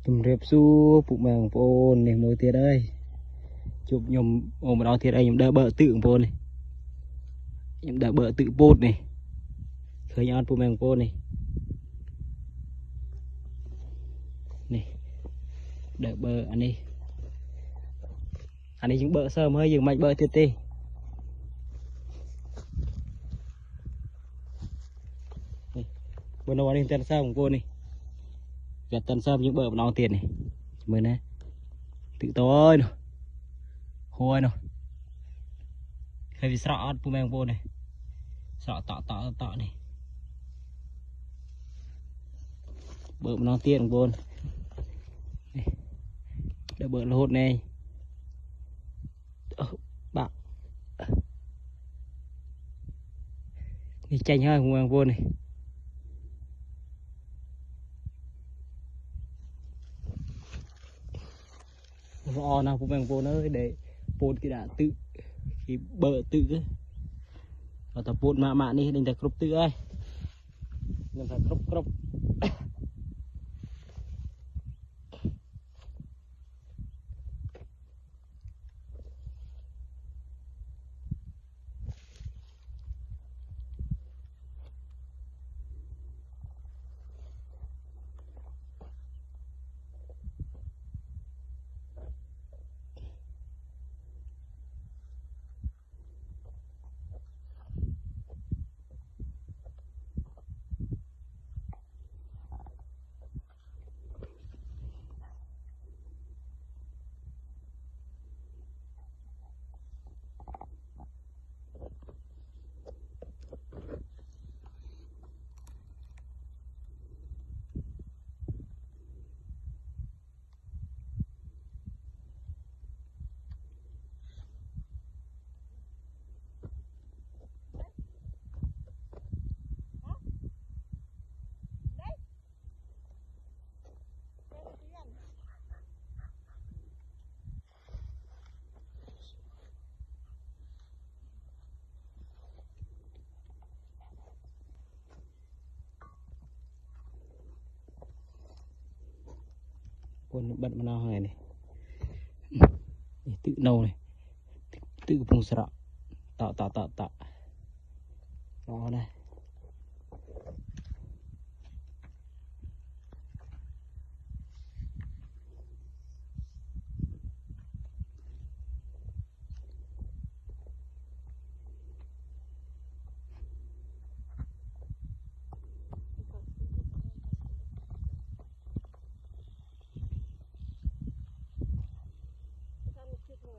chùm rệp su phụ mèo phôn này môi tiệt ơi chụp nhom ôm vào đó thiệt đây nhom đỡ bợ tự phôn này nhom đỡ bợ tự bột này khởi nhon phụ mèo phôn này này đỡ bợ anh đi chúng bợ sớm hơi dừng mạnh bợ tiệt đi bên đâu anh đi tân sớm của cô này gạt tân sớm những bợ nó tiền này mới nè tự tối rồi hôi rồi hay vì sợ phụ mèo vô này sợ tọ này bợ nó tiền vô để bợ lột này bạn đi chanh hơi phụ mèo vô này rõ nào phụ mèo vô nơi để bột cái đã tự cái bợ tự ấy và tập bột mạ đi đừng tập cướp tự ơi đừng phải cướp con bận mà nào này tự nâu này tự phun sạ tạo đó này